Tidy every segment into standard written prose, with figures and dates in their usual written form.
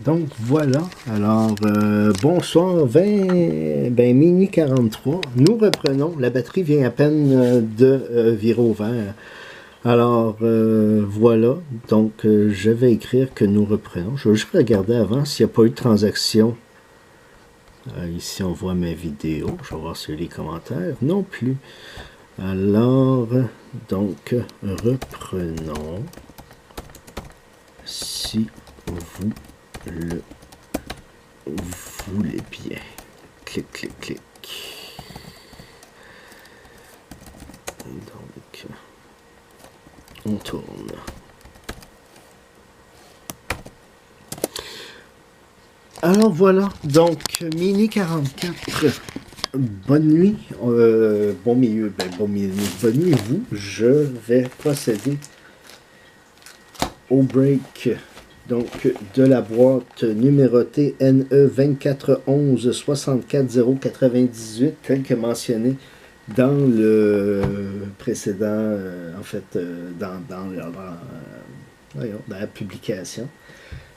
Donc voilà, alors bonsoir, minuit 43, nous reprenons, la batterie vient à peine de virer au vert. Alors voilà, donc je vais écrire que nous reprenons, je vais juste regarder avant s'il n'y a pas eu de transaction. Ici on voit mes vidéos, je vais voir sur les commentaires, non plus. Alors, donc reprenons, si vous le voulez bien. Clic, clic, clic. Donc, on tourne. Alors voilà, donc Mini 44. Bonne nuit, bon milieu, bonne nuit vous. Je vais procéder au break. Donc, de la boîte numérotée NE 2411 64098, tel que mentionné dans le précédent, en fait, dans la publication.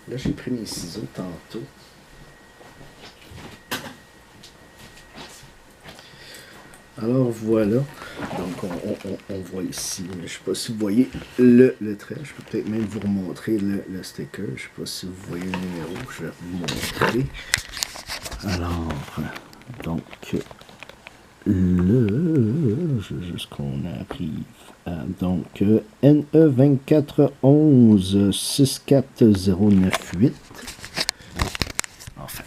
Là, j'ai pris mes ciseaux tantôt. Alors voilà, donc on voit ici, mais je ne sais pas si vous voyez le trait, je peux peut-être même vous remontrer le sticker, je ne sais pas si vous voyez le numéro, je vais vous montrer. Alors, donc, juste qu'on arrive à, donc, NE 2411 64098. Enfin,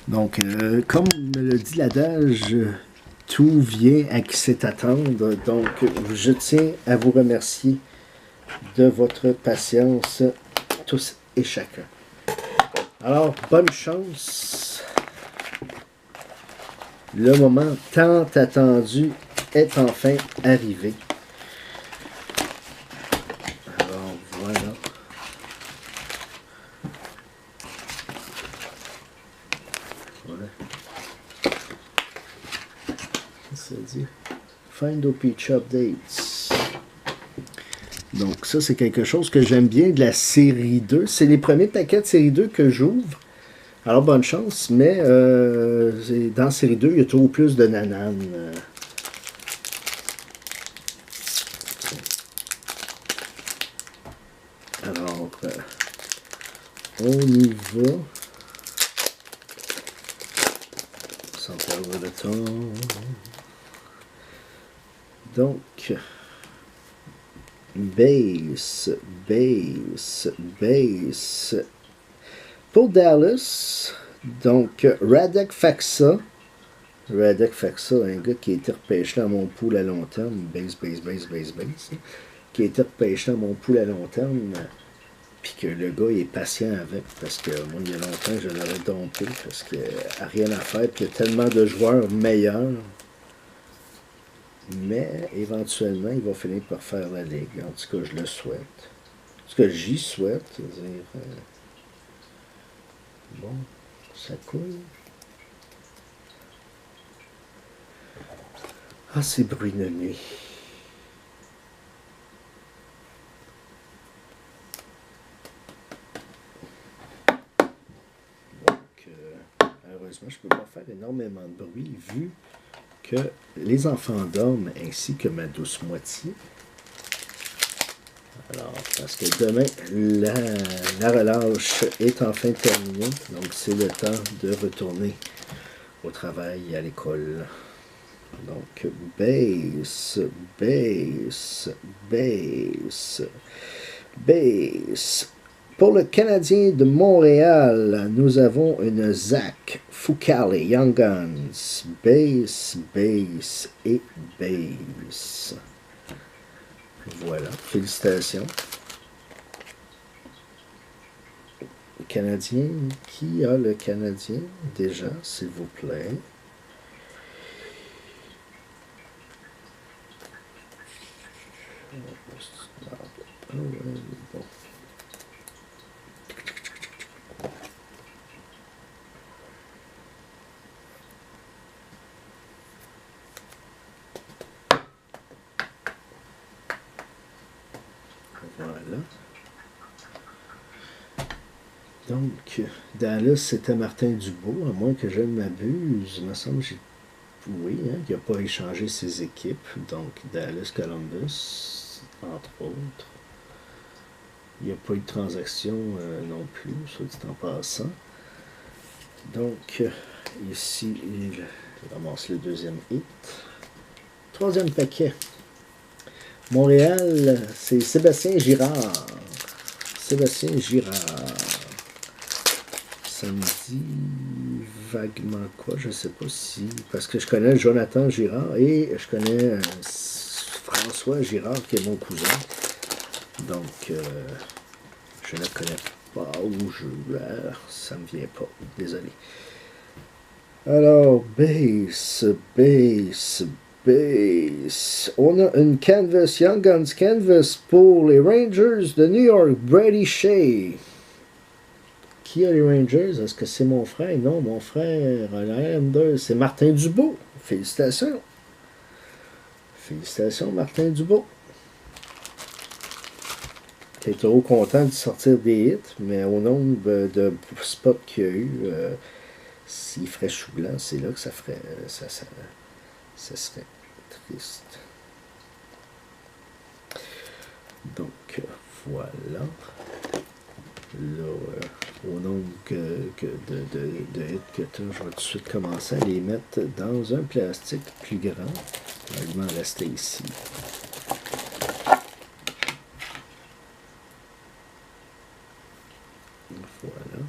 donc, comme me le dit l'adage, tout vient à qui sait attendre. Donc, je tiens à vous remercier de votre patience, tous et chacun. Alors, bonne chance. Le moment tant attendu est enfin arrivé. Alors, voilà. Dit Find Peach Updates. Donc ça c'est quelque chose que j'aime bien de la série 2. C'est les premiers paquets de série 2 que j'ouvre. Alors bonne chance, mais dans série 2, il y a toujours plus de nananes. Alors on y va. Sans perdre de temps. Donc, base. Pour Dallas, donc Radek Faksa. Radek Faksa, un gars qui a été repêché dans mon pool à long terme. Base. Qui a été repêché dans mon pool à long terme. Puis que le gars est patient avec. Parce que moi, il y a longtemps, je l'aurais dompé. Parce qu'il n'y a rien à faire. Puis il y a tellement de joueurs meilleurs. Mais éventuellement, il va finir par faire la ligue. En tout cas, je le souhaite. En tout cas, j'y souhaite. C'est-à-dire, bon, ça coule. Ah, c'est bruit de nuit. Donc, heureusement, je ne peux pas faire énormément de bruit vu que les enfants dorment ainsi que ma douce moitié. Alors, parce que demain, la relâche est enfin terminée, donc c'est le temps de retourner au travail et à l'école. Donc, base. Pour le Canadien de Montréal, nous avons une Zach Fucale, Young Guns, base et base. Voilà, félicitations. Le Canadien, qui a le Canadien déjà, s'il vous plaît? Ah ouais, bon. Voilà. Donc, Dallas, c'était Martin Dubois, à moins que je ne m'abuse. Il me semble que j'ai... Oui, hein, il n'a pas échangé ses équipes. Donc, Dallas, Columbus, entre autres. Il n'y a pas eu de transaction non plus, soit dit en passant. Donc, ici, il ramasse le deuxième hit. Troisième paquet. Montréal, c'est Sébastien Girard. Sébastien Girard. Ça me dit vaguement quoi, je ne sais pas si... Parce que je connais Jonathan Girard et je connais François Girard, qui est mon cousin. Donc, je ne connais pas où je... ça me vient pas, désolé. Alors, base. On a une canvas, Young Guns canvas pour les Rangers de New York, Brady Shea. Qui a les Rangers? Est-ce que c'est mon frère? Non, mon frère, c'est Martin Dubois. Félicitations. Félicitations, Martin Dubois. Il est trop content de sortir des hits, mais au nombre de spots qu'il y a eu, s'il ferait chou blanc, c'est là que ça ferait. Ça serait triste. Donc, voilà. Là, au nombre de hits que tu as, je vais tout de suite commencer à les mettre dans un plastique plus grand. Il m'en rester ici. Voilà.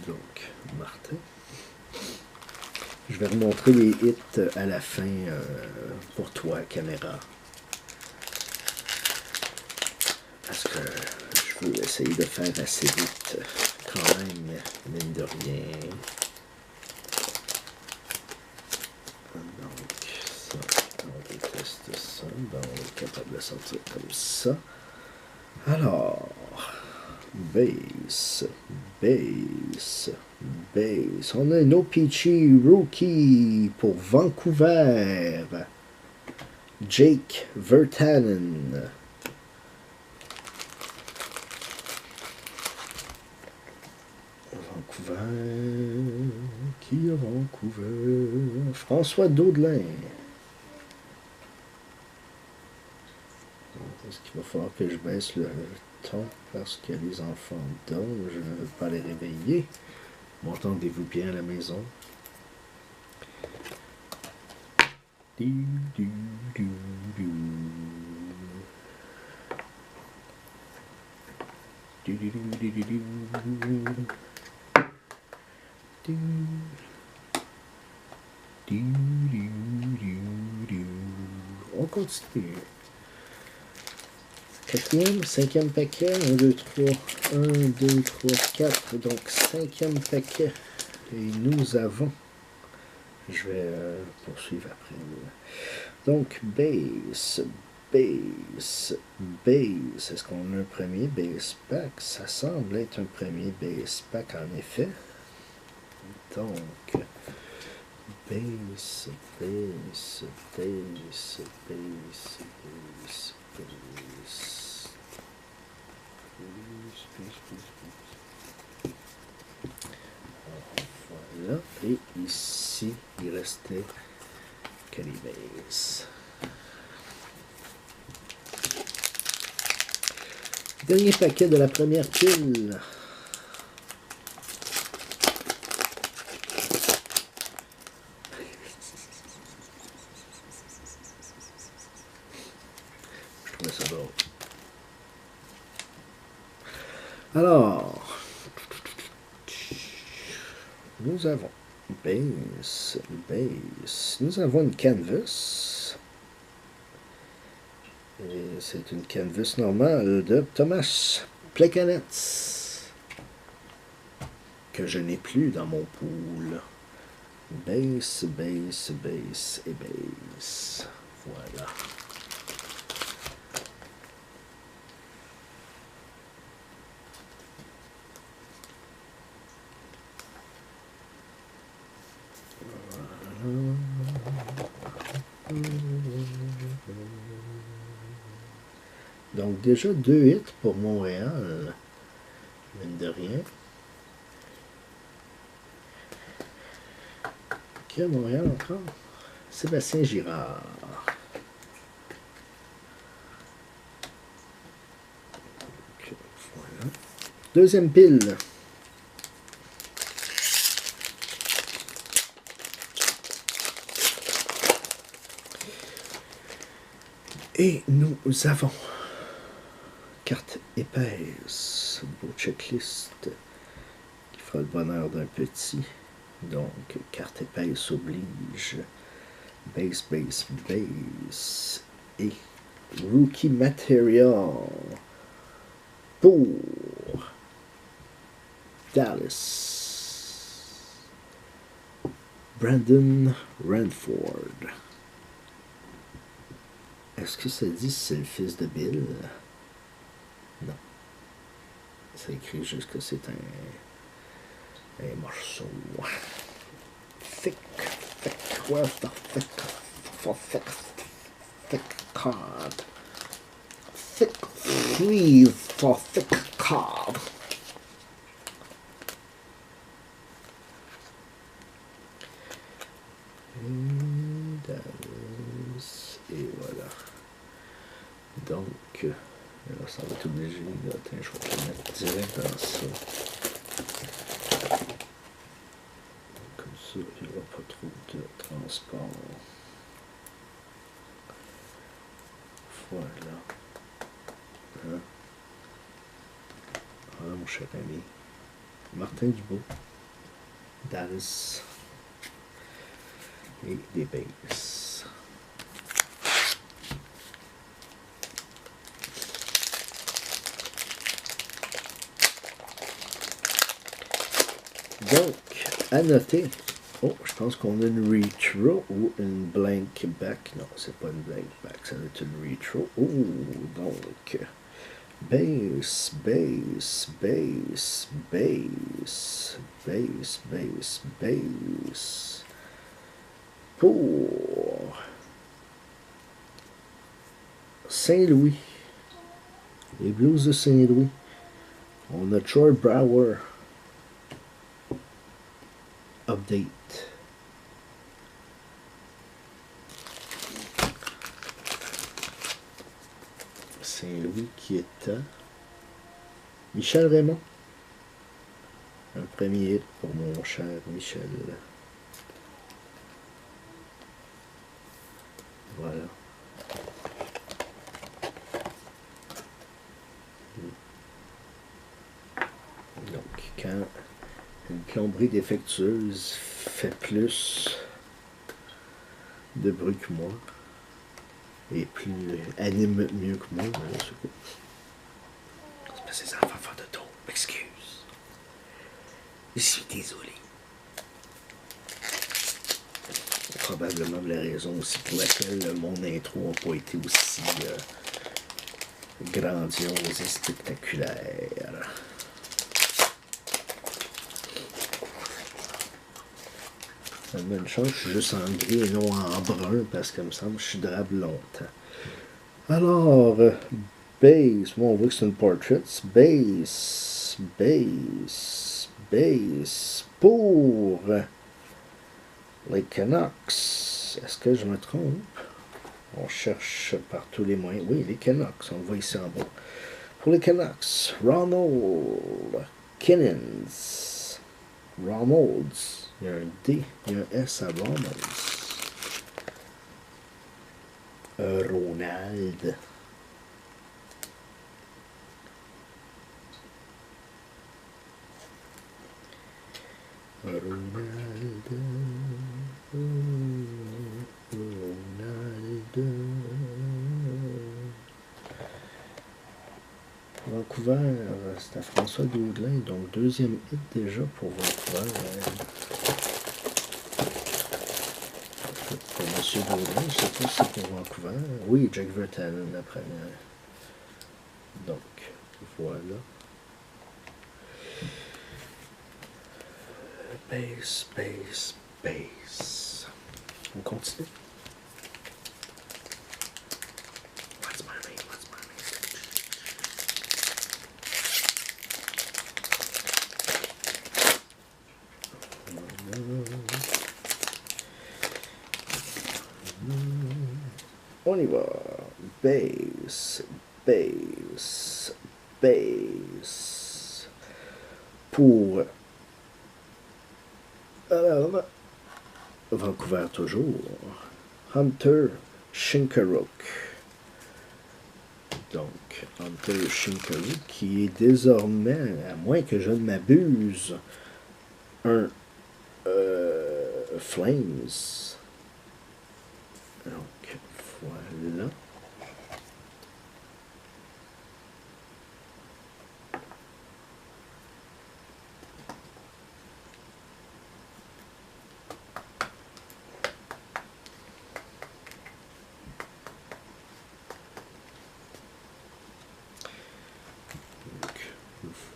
Donc, Martin. Je vais remontrer les hits à la fin pour toi, caméra. Parce que je veux essayer de faire assez vite, quand même, mine de rien. Donc, ça, on déteste ça. Bon, on est capable de sortir comme ça. Alors, base. On a un OPG Rookie pour Vancouver. Jake Virtanen. Vancouver. Qui a Vancouver? François Daudelin. Est-ce qu'il va falloir que je baisse le ton parce que les enfants dorment? Je ne veux pas les réveiller. M'entendez-vous bien à la maison? On continue. Quatrième, cinquième paquet, 1, 2, 3, 1, 2, 3, 4, donc cinquième paquet. Et nous avons, je vais poursuivre après. Donc, base. Est-ce qu'on a un premier base pack? Ça semble être un premier base pack en effet. Donc, base. Voilà, et ici, il restait que les bases. Dernier paquet de la première pile. Je trouvais ça drôle. Alors, nous avons base. Nous avons une canvas. Et c'est une canvas normale de Thomas Plekanec, que je n'ai plus dans mon pool. Base et base. Voilà. Donc déjà 2 hits pour Montréal, mine de rien. Qui est à Montréal encore? Sébastien Girard. Donc, voilà. Deuxième pile. Et nous avons carte épaisse, beau checklist qui fera le bonheur d'un petit. Donc, carte épaisse oblige, base, base, base et rookie material pour Dallas, Brandon Ranford. Est-ce que ça dit si c'est le fils de Bill? Non. Ça écrit juste que c'est un morceau. Thick card. Thick sleeve for thick card. Et voilà. Donc, là, ça va être obligé. Attends, je vais le mettre direct dans ça. Comme ça, il n'y aura pas trop de transport. Voilà. Hein? Voilà, mon cher ami. Martin Dubois. Dallas. Et des bases. Donc, à noter. Oh, je pense qu'on a une retro ou une blank back. Non, c'est pas une blank back, ça doit être une retro. Oh, donc, base, base, base, base, base, base, base. Pour Saint-Louis, les Blues de Saint-Louis, on a Troy Brouwer. Update. Saint-Louis qui est à Michel Raymond. Un premier hit pour mon cher Michel. Voilà. Donc, quand une plomberie défectueuse fait plus de bruit que moi et plus anime mieux que moi, c'est parce que ces enfants de dos, m'excuse. Je suis désolé. Probablement la raison aussi pour laquelle mon intro n'a pas été aussi grandiose et spectaculaire. Ça me donne une chance, je suis juste en gris et non en brun parce que me semble que je suis drabe longtemps. Alors, base, bon, on voit que c'est une portrait. Base, base, base pour les Canucks. Est-ce que je me trompe? On cherche par tous les moyens. Oui, les Canucks, on le voit ici en bas. Pour les Canucks, Ronald Kinnins. Ronalds. Il y a un D, il y a un S à Ronalds. Ronald. Ronald. Vancouver, c'est à François Daudelin, donc deuxième hit déjà pour Vancouver. Pour M. Daudelin, je ne sais pas si c'est pour Vancouver. Oui, Jack Vertanen la première. Donc, voilà. Base, base, base. On continue. What's my name? What's my name? On y va. Base, base, base. Pour Vancouver toujours. Hunter Shinkaruk. Donc, Hunter Shinkaruk qui est désormais, à moins que je ne m'abuse, un Flames. Donc, voilà.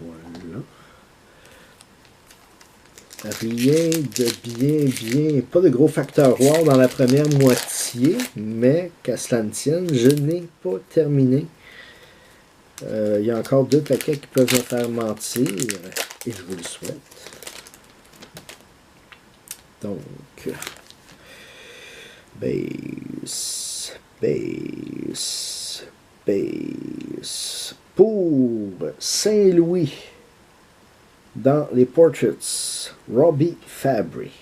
Voilà. Rien de bien, pas de gros facteur wow dans la première moitié, mais qu'à cela ne tienne, je n'ai pas terminé. Il y a encore 2 paquets qui peuvent me faire mentir, et je vous le souhaite. Donc, base, base, base, pour Saint-Louis. Dans les Portraits, Robbie Fabry.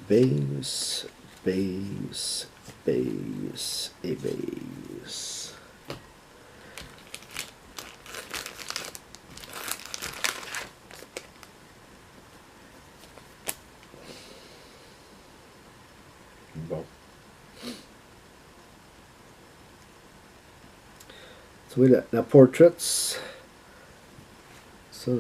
Base, base, base et base. Bon. Tu vois, la Portraits, ça,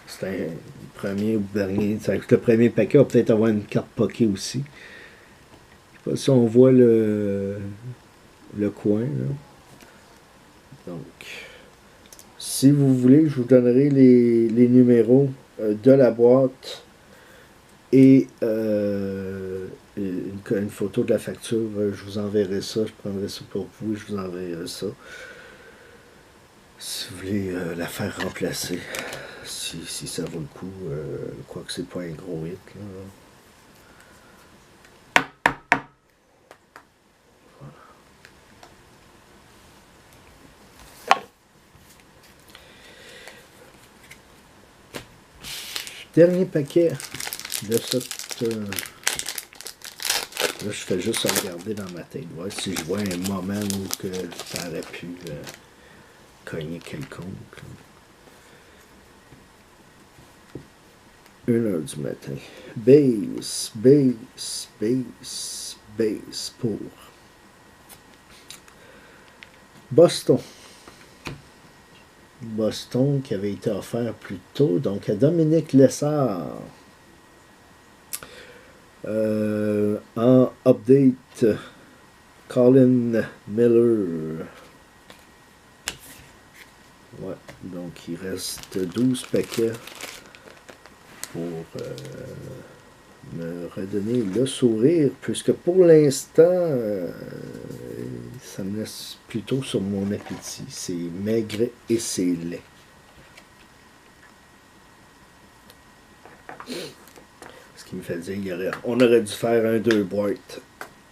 c'est un premier ou dernier. Le premier paquet va peut-être avoir une carte poké aussi. Je sais pas si on voit le coin. Là. Donc, si vous voulez, je vous donnerai les numéros de la boîte et une photo de la facture. Je vous enverrai ça. Je prendrai ça pour vous et je vous enverrai ça. Si vous voulez la faire remplacer, si ça vaut le coup, quoique c'est pas un gros hit. Là. Voilà. Dernier paquet de cette... là, je fais juste regarder dans ma tête, voir si je vois un moment où que ça aurait pu cogner quelconque. 1h du matin. Base, base, base, base pour Boston. Boston qui avait été offert plus tôt, donc à Dominique Lessard. En update, Colin Miller. Ouais, donc il reste 12 paquets pour me redonner le sourire, puisque pour l'instant, ça me laisse plutôt sur mon appétit. C'est maigre et c'est laid. Ce qui me fait dire on aurait dû faire un 2 boîtes.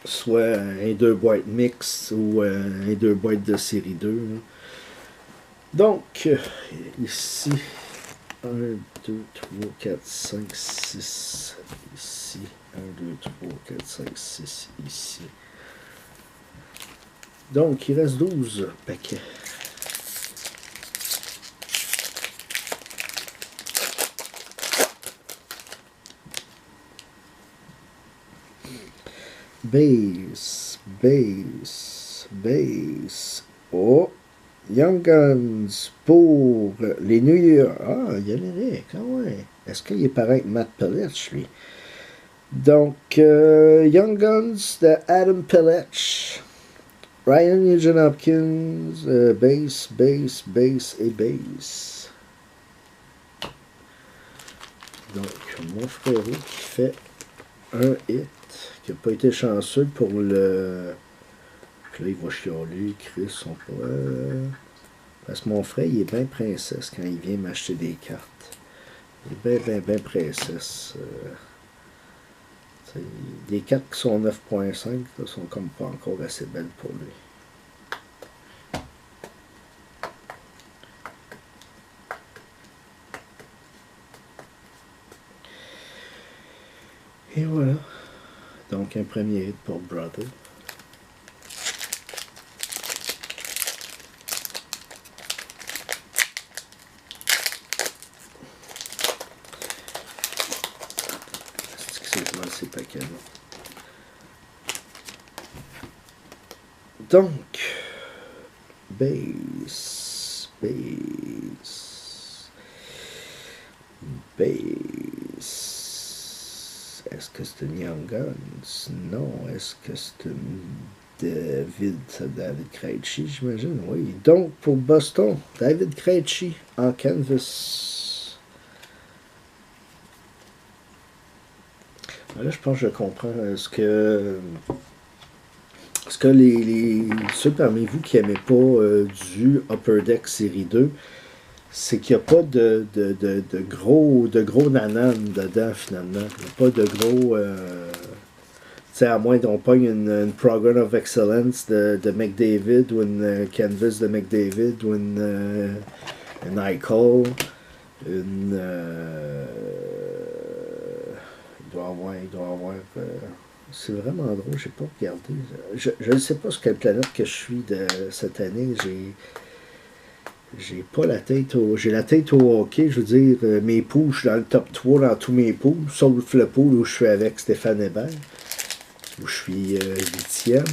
Soit un 2 boîtes mix ou un 2 boîtes de série 2. Là. Donc, ici, 1, 2, 3, 4, 5, 6, ici, 1, 2, 3, 4, 5, 6, ici. Donc, il reste 12 paquets. Base, base, base. Oh! Young Guns pour les New York. Ah, il y a l'Éric, ah ouais. Est-ce qu'il est pareil avec Matt Pelech, lui? Donc, Young Guns de Adam Pelech. Ryan Nugent Hopkins, base, base, base et base. Donc, mon frérot qui fait un hit, qui n'a pas été chanceux pour le... Là, il va chialer, Chris, son pas. Parce que mon frère, il est bien princesse quand il vient m'acheter des cartes. Il est bien princesse. Les 4 qui sont 9.5 sont comme pas encore assez belles pour lui. Et voilà. Donc un premier hit pour Brother. Excusez-moi, c'est pas canon. Donc, base. Est-ce que c'est une Young Guns? Non. Est-ce que c'est une David Krejci, j'imagine? Oui. Donc, pour Boston, David Krejci en canvas. Là, je pense que je comprends ce que ceux parmi vous qui n'aimaient pas du Upper Deck série 2, c'est qu'il n'y a pas de gros nananes dedans, finalement. Il n'y a pas de gros... tu sais, à moins qu'on pogne une Program of Excellence de McDavid, ou une Canvas de McDavid, ou une Eichel, une... il doit avoir c'est vraiment drôle, j'ai pas regardé. Je ne sais pas sur quelle planète que je suis de cette année. J'ai pas la tête au. J'ai la tête au hockey, je veux dire, mes poules, je suis dans le top 3 dans tous mes poules, sauf le pool où je suis avec Stéphane Hébert, où je suis 8e,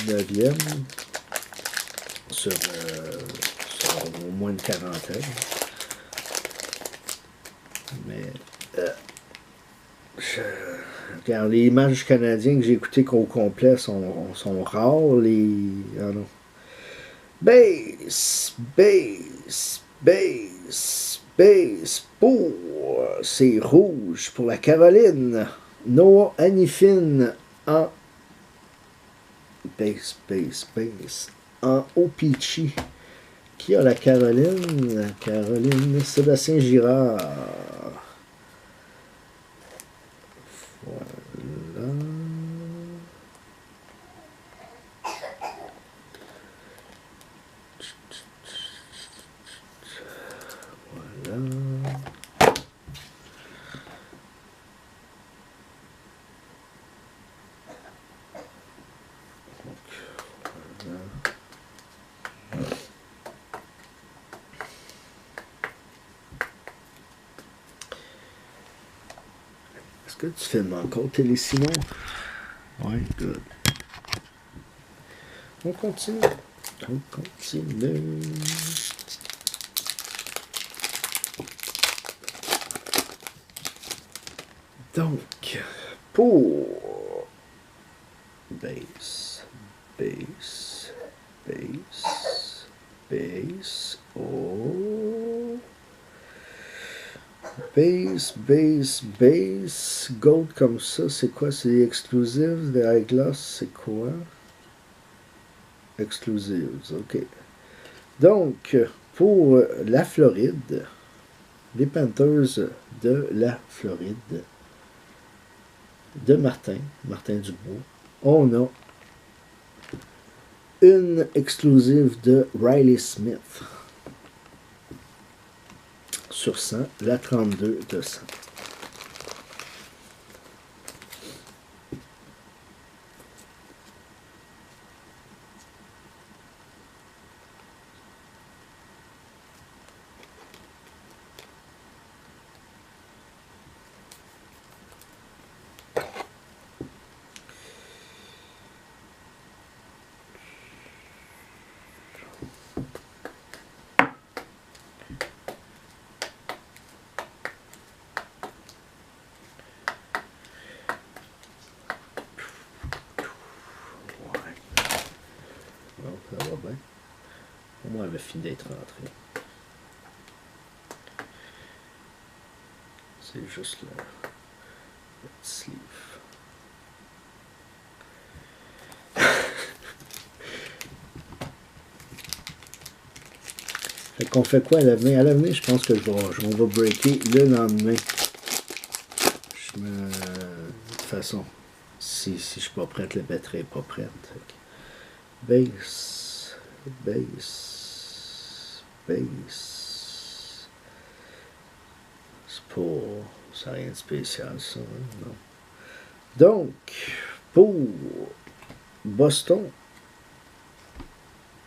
9e, sur au moins une quarantaine. Mais regarde, les matchs canadiens que j'ai écoutés au complet sont rares. Ah non. Base pour... C'est rouge pour la Caroline. Noah Hanifin en base en OPC. Qui a la Caroline? Caroline Sébastien Girard. Voilà. Est-ce que tu filmes encore, Télésimon? Oui, good. On continue. Donc, pour base, oh, base, gold comme ça, c'est quoi? C'est exclusive de Eyeglass, c'est quoi? Exclusives, ok. Donc, pour la Floride, les Panthers de la Floride, de Martin Dubois, on a une exclusive de Riley Smith sur 100, la 32 de 100. Ça va bien. Au moins, elle a fini d'être rentrée. C'est juste le petit sleeve. Fait qu'on fait quoi à l'avenir? À l'avenir, je pense que on va breaker le lendemain. De toute façon, si je suis pas prête, la batterie est pas prête. Bass, bass, bass. C'est pas... Ça n'a rien de spécial, ça, hein, non. Donc, pour Boston,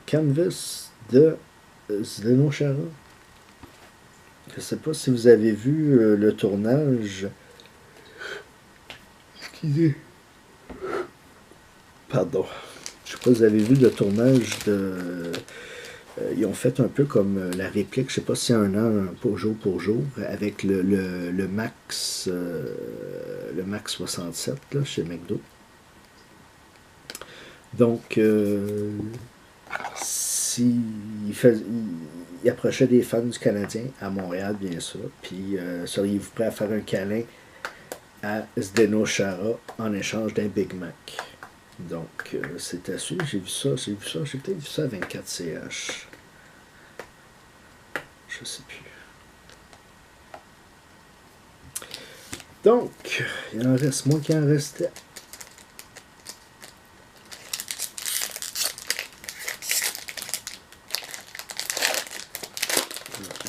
Canvas de Zdeno Chara. Je ne sais pas si vous avez vu le tournage. Excusez. Pardon. Je ne sais pas si vous avez vu le tournage de... ils ont fait un peu comme la réplique, je ne sais pas si c'est un an pour jour, avec le Max 67 là, chez McDo. Donc, il approchait des fans du Canadien à Montréal, bien sûr, puis seriez-vous prêt à faire un câlin à Zdeno Chara en échange d'un Big Mac? Donc, c'est à suivre. J'ai peut-être vu ça à 24CH. Je sais plus. Donc, il en reste moins qu'il en restait.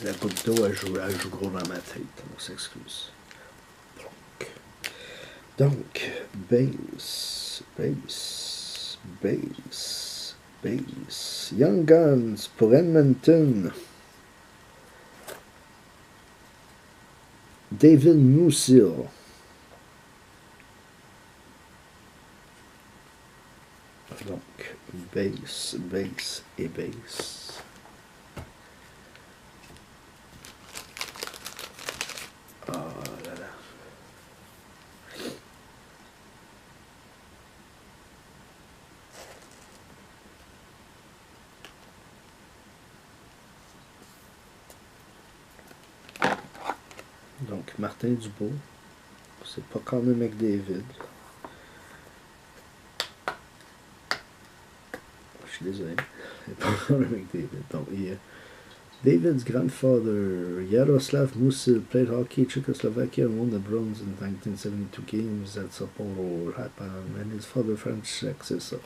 La goutte d'eau, elle joue gros dans ma tête. On s'excuse. Donc, bass, bass, bass, bass. Young Guns pour Edmonton. David Musil. Donc, bass, bass et bass. Oh là là. Donc, Martin Dubois. C'est pas quand même McDavid. Je suis désolé. C'est pas quand même McDavid. Donc, il y a David's grandfather, Yaroslav Musil, played hockey Czechoslovakia and won the bronze in 1972 games at Sapporo, Japan, and his father František, c'est ça.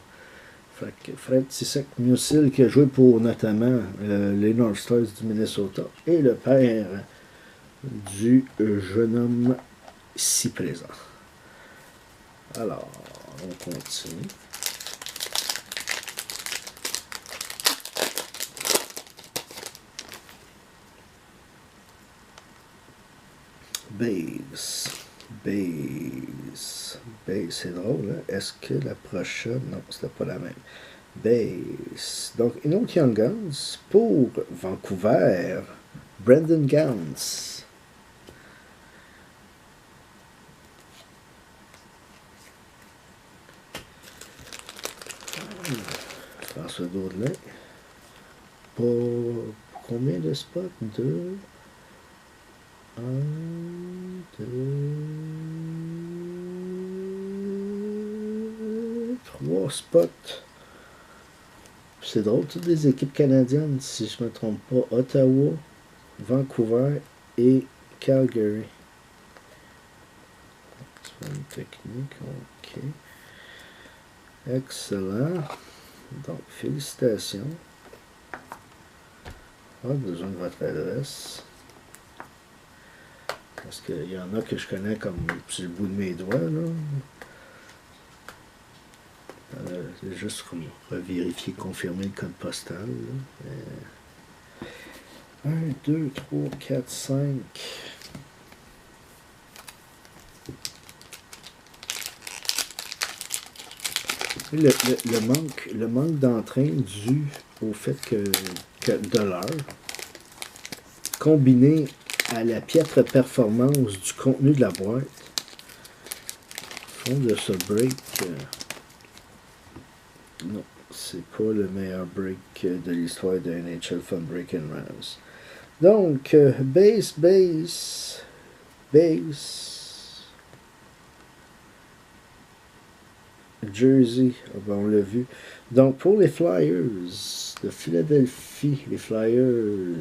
František Musil qui a joué pour notamment les North Stars du Minnesota et le père du jeune homme ici présent. Alors, on continue. Bass, bass, bass, c'est drôle, hein? Est-ce que la prochaine... Non, c'était pas la même. Bass. Donc, une autre Young Guns pour Vancouver, Brendan Gans. François Daudelin. Pour combien de spots? 2... 1, 2, 3 spots. C'est drôle, toutes les équipes canadiennes, si je ne me trompe pas. Ottawa, Vancouver et Calgary. C'est une technique, ok. Excellent. Donc, félicitations. Pas besoin de votre adresse. Parce qu'il y en a que je connais comme sur le bout de mes doigts, là. C'est juste pour vérifier, confirmer le code postal. 1, 2, 3, 4, 5. Le manque d'entrain dû au fait que de l'heure, combiné à la piètre performance du contenu de la boîte, font de ce break... non, c'est pas le meilleur break de l'histoire de NHL Fun Break and Rams. Donc, base, base, base. Jersey, on l'a vu. Donc, pour les Flyers de Philadelphie, les Flyers,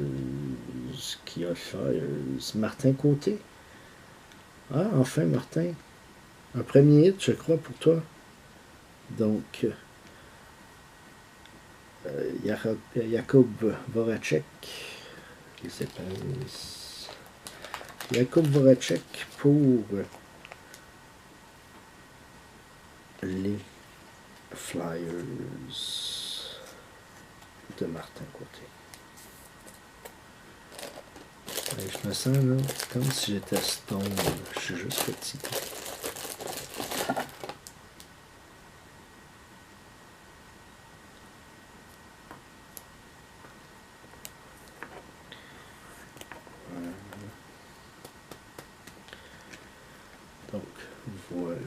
qui a Flyers? Martin Côté. Ah, enfin, Martin. Un premier hit, je crois, pour toi. Donc, Jakub Voracek. Les épaisses. Jakub Voracek pour les Flyers de Martin Côté. Je me sens là comme si j'étais stone. Je suis juste fatigué. Donc, voilà.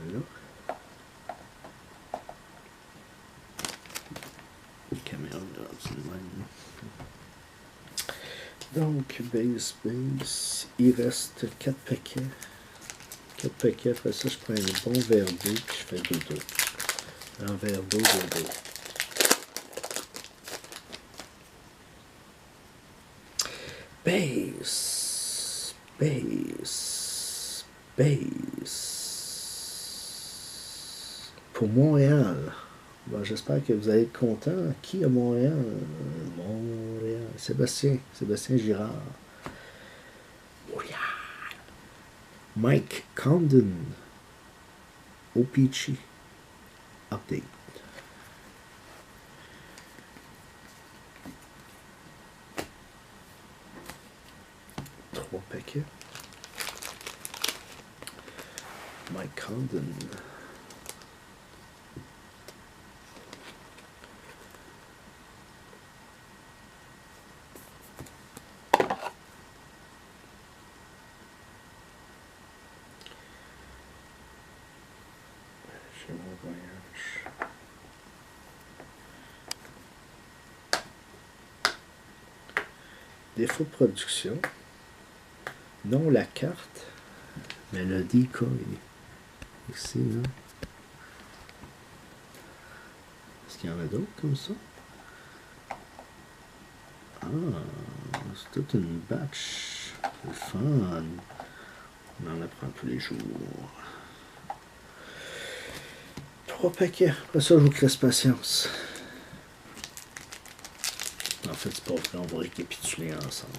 Caméra de même. Donc, base. Il reste 4 paquets. 4 paquets. Après ça, je prends un bon verre d'eau puis je fais dodo. Un verre d'eau, dodo. Base. Pour Montréal. Bon, j'espère que vous allez être content. Qui a Montréal? Montréal. Sébastien Girard. Montréal. Mike Condon. OPG. Update. Trois paquets. Mike Condon. Chez mon voyage. Défaut de production. Non la carte, mais le decoy. Ici, là. Est-ce qu'il y en a d'autres comme ça? Ah, c'est toute une batch. C'est fun. On en apprend tous les jours. 3 paquets. Après ça, je vous crée patience. En fait, c'est pas vrai, on va récapituler ensemble.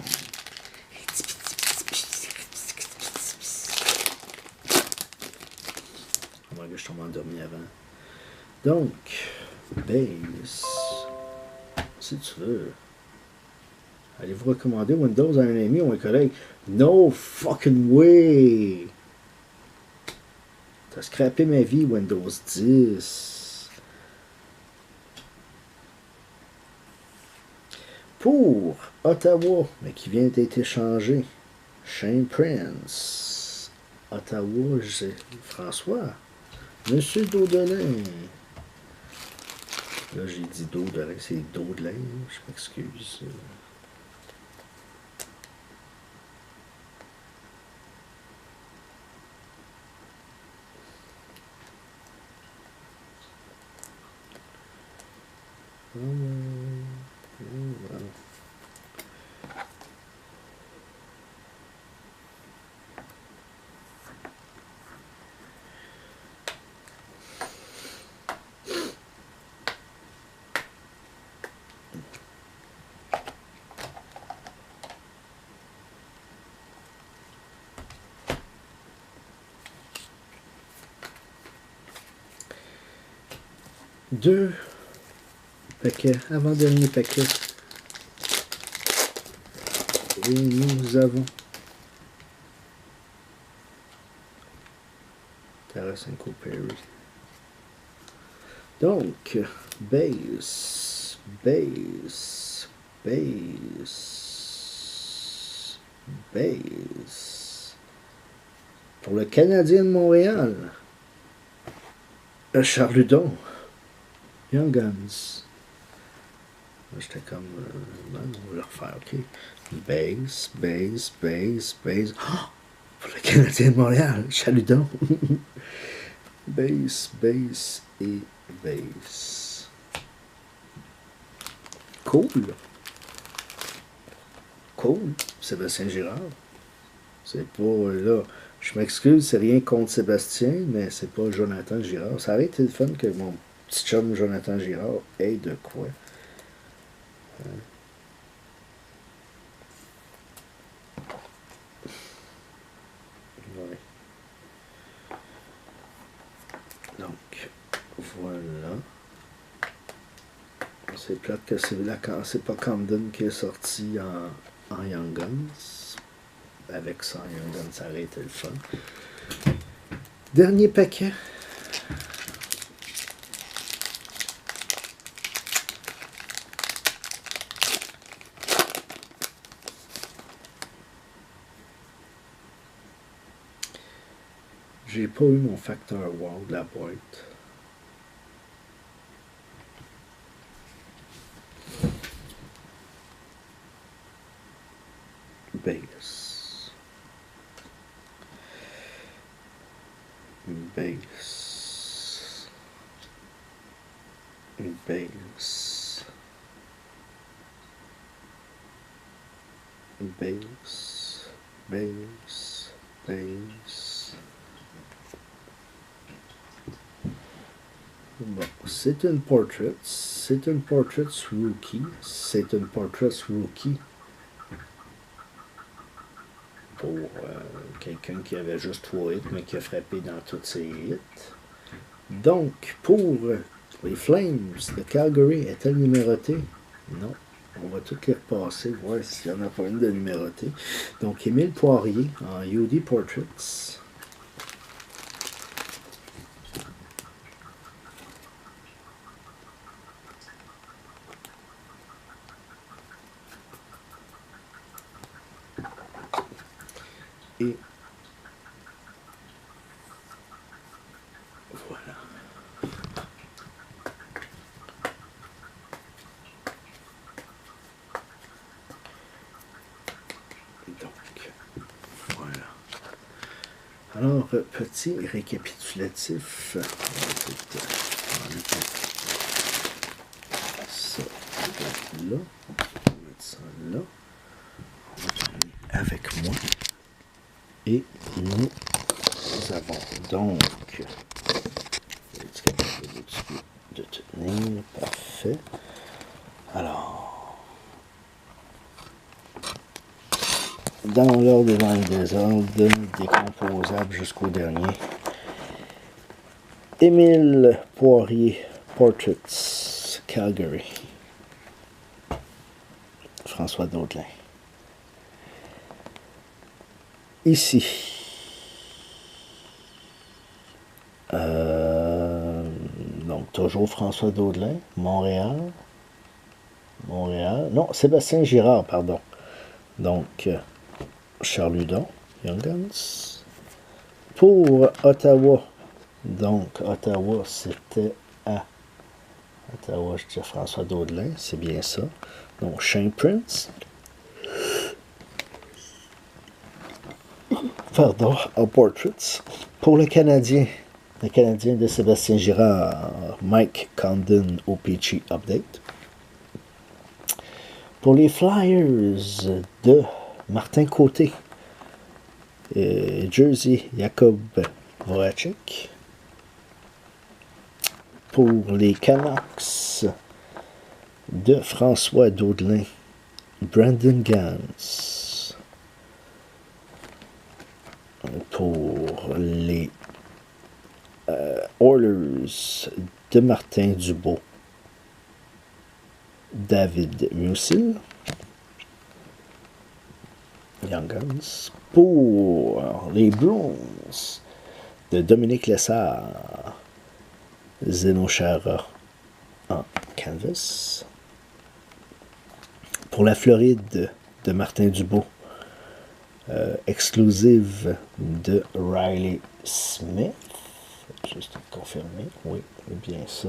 Comment que je tombe endormi avant. Donc, base. Si tu veux. Allez-vous recommander Windows à un ami ou un collègue? No fucking way! T'as scrappé ma vie, Windows 10. Pour Ottawa, mais qui vient d'être échangé. Shane Prince. Ottawa, François. Monsieur Daudelin. Là, j'ai dit Daudelin, c'est Daudelin, je m'excuse. Voilà. Deux paquets, avant-dernier paquet. Et nous avons Tarasenko Perry. Donc, base. Pour le Canadien de Montréal, Charles Hudon. Young Guns. J'étais comme, on va le refaire, ok. Base. Oh! Pour le Canadien de Montréal, Chaludon. Base et base. Cool. Sébastien Girard. C'est pas là. Je m'excuse, c'est rien contre Sébastien, mais c'est pas Jonathan Girard. Ça aurait été le fun que mon petit chum Jonathan Girard ait de quoi. Ouais. Donc, voilà. C'est plate que c'est pas Camden qui est sorti en Young Guns. Avec ça, en Young Guns, ça aurait été le fun. Dernier paquet. J'ai pas eu mon facteur wow de la boîte. Base. Base. Base. Base. Base. Base. Bon, c'est une Portraits. C'est une Portraits Rookie. C'est une Portraits Rookie pour quelqu'un qui avait juste 3 hits, mais qui a frappé dans toutes ses hits. Donc, pour les Flames de Calgary, est-elle numérotée? Non. On va tout les repasser, voir s'il n'y en a pas une de numérotée. Donc, Émile Poirier en UD Portraits. Et voilà. Donc, voilà. Alors, petit récapitulatif. Ça, là. On va mettre ça là. On va terminer avec moi. Et nous avons donc de tenir, parfait. Alors, dans l'ordre et dans le désordre, décomposable jusqu'au dernier. Émile Poirier, Portraits, Calgary. François Daudelin. Ici. Donc, toujours François Daudelin, Montréal. Non, Sébastien Girard, pardon. Donc, Charles Hudon, Young Guns. Pour Ottawa, donc Ottawa, c'était à Ottawa, je dis François Daudelin, c'est bien ça. Donc, Shane Prince. Pardon, en Portraits. Pour le Canadien de Sébastien Girard, Mike Condon au Peachy Update. Pour les Flyers de Martin Côté, Jersey, Jacob Voracek. Pour les Canucks de François Daudelin, Brandon Gans. Pour les Oilers de Martin Dubois, David Musil. Young Guns. Pour les Bruins de Dominique Lessard, Zeno Chara en canvas. Pour la Floride de Martin Dubois, exclusive de Riley Smith. Juste confirmer. Oui, c'est bien ça.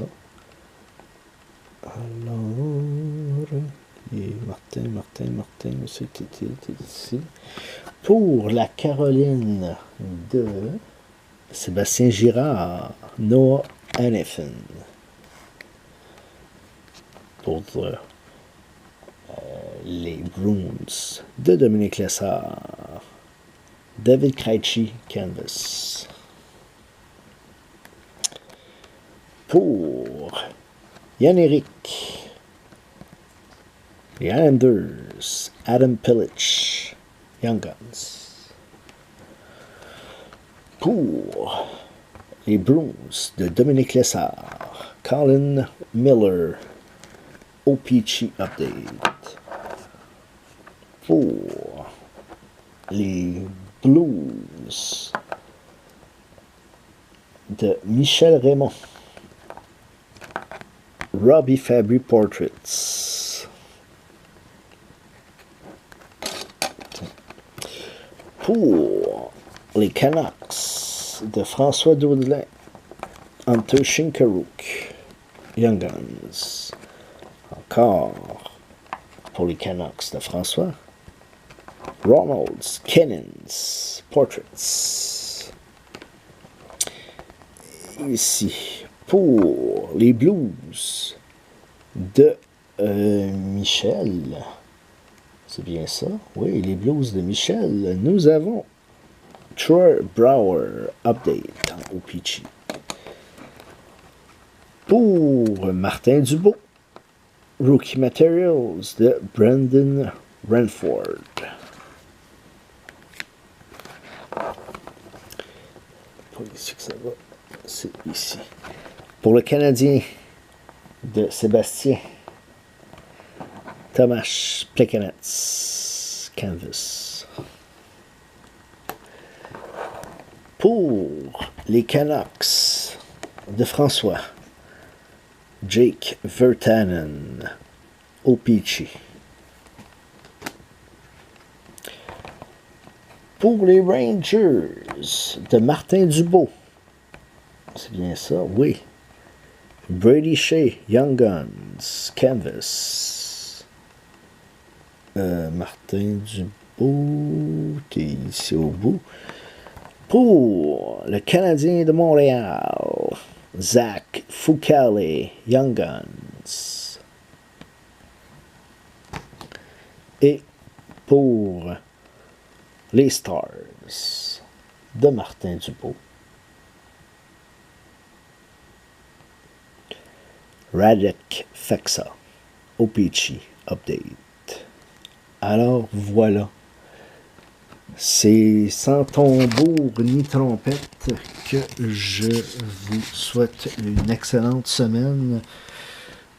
Alors, et Martin, c'était ici. Pour la Caroline de Sébastien Girard, Noah Hannafin. Pour les Bruins de Dominique Lessard, David Krejci, canvas. Pour Yann-Éric, les Islanders, Adam Pilic, Young Guns. Pour les Bruins de Dominique Lessard, Colin Miller, OPC Update. Pour les Blues de Michel Raymond, Robbie Fabry Portraits. Pour les Canucks de François Daudelin, Hunter Shinkaruk, Young Guns. Encore pour les Canucks de François, Ronalds, Kennins, Portraits. Ici, pour les Blues de Michel, c'est bien ça? Oui, les Blues de Michel, nous avons Troy Brouwer, Update en OPG. Pour Martin Dubois, Rookie Materials de Brandon Renford. Pas ici que ça va, c'est ici. Pour le Canadien de Sébastien, Tomas Plekanec, canvas. Pour les Canucks de François, Jake Virtanen, OPG. Pour les Rangers de Martin Dubois, c'est bien ça, oui. Brady Shea, Young Guns, canvas. Martin Dubois, t'es ici au bout. Pour le Canadien de Montréal, Zach Fucale, Young Guns. Et pour les Stars de Martin Dubois, Radek Feksa, OPG Update. Alors voilà, c'est sans tambour ni trompette que je vous souhaite une excellente semaine,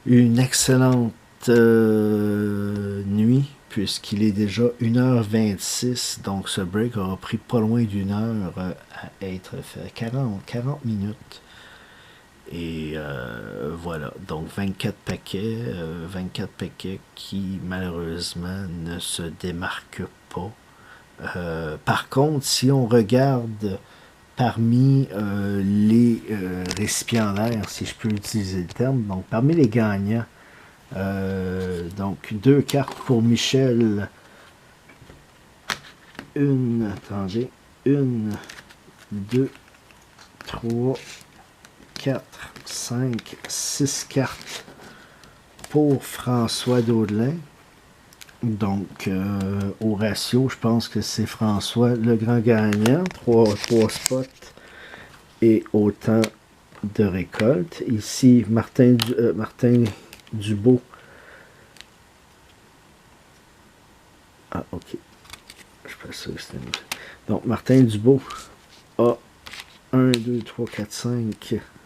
une excellente nuit, puisqu'il est déjà 1h26, donc ce break aura pris pas loin d'une heure à être fait, 40 minutes. Et voilà, donc 24 paquets qui malheureusement ne se démarquent pas. Par contre, si on regarde parmi les récipiendaires, si je peux utiliser le terme, donc parmi les gagnants, donc 2 cartes pour Michel, une, 2, 3, 4, 5, 6 cartes pour François Daudelin. Donc, au ratio, je pense que c'est François le grand gagnant. 3 spots et autant de récoltes. Ici, Martin Dubois. Ah, ok. Je suis pas sûr que c'était... Donc, Martin Dubois a 1, 2, 3, 4,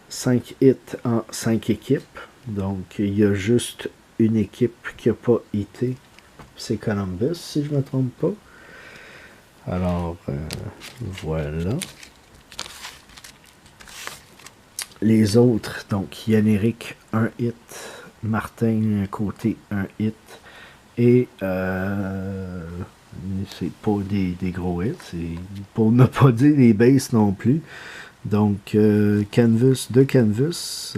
5 hits en 5 équipes. Donc, il y a juste une équipe qui n'a pas hité. C'est Columbus, si je ne me trompe pas. Alors, voilà. Les autres, donc Yann-Éric, 1 hit. Martin Côté, 1 hit. Et c'est pas des gros hits. Pour ne pas dire des bases non plus. Donc, Canvas, 2 Canvas,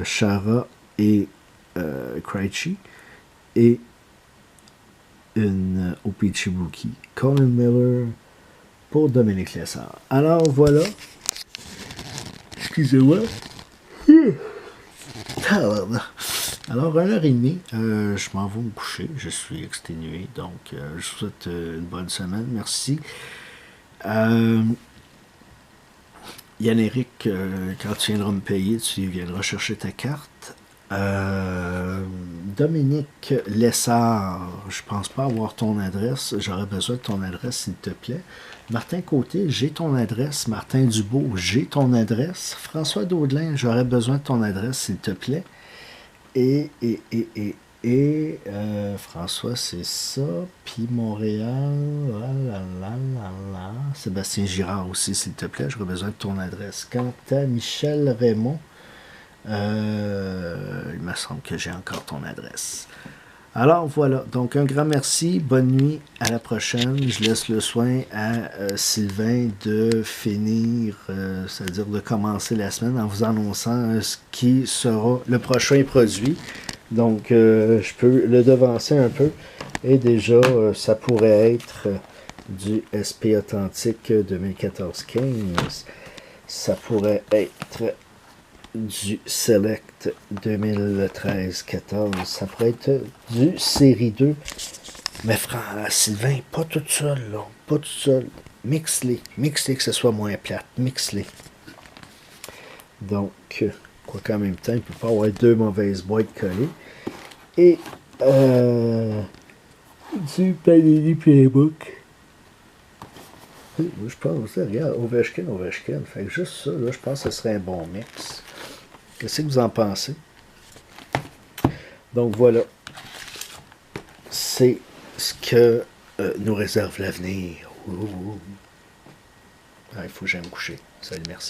Chara et Krejci. Et une OPG Rookie, Colin Miller pour Dominique Lessard. Alors voilà. Excusez-moi. Alors, 1h30, je m'en vais me coucher. Je suis exténué. Donc, je vous souhaite une bonne semaine. Merci. Yann-Éric, quand tu viendras me payer, tu viendras chercher ta carte. Dominique Lessard, je pense pas avoir ton adresse. J'aurais besoin de ton adresse, s'il te plaît. Martin Côté, j'ai ton adresse. Martin Dubois, j'ai ton adresse. François Daudelin, j'aurais besoin de ton adresse, s'il te plaît. François, c'est ça. Puis Montréal, Sébastien Girard aussi, s'il te plaît. J'aurais besoin de ton adresse. Quant à Michel Raymond, il me semble que j'ai encore ton adresse. Alors voilà, donc un grand merci, bonne nuit, à la prochaine. Je laisse le soin à Sylvain de finir, c'est-à-dire de commencer la semaine en vous annonçant ce qui sera le prochain produit. Donc je peux le devancer un peu et déjà ça pourrait être du SP Authentique 2014-15. Ça pourrait être du Select 2013-14. Ça pourrait être du Série 2. Mais Sylvain, pas tout seul, là. Pas tout seul. Mix-les. Mix-les que ce soit moins plate. Mix-les. Donc, quoi qu'en même temps, il ne peut pas avoir deux mauvaises boîtes collées. Et du Panini Playbook. Je pense, regarde, Ovechkin. Fait que juste ça, là, je pense que ce serait un bon mix. Qu'est-ce que vous en pensez? Donc voilà. C'est ce que nous réserve l'avenir. Il faut que j'aille me coucher. Salut, merci.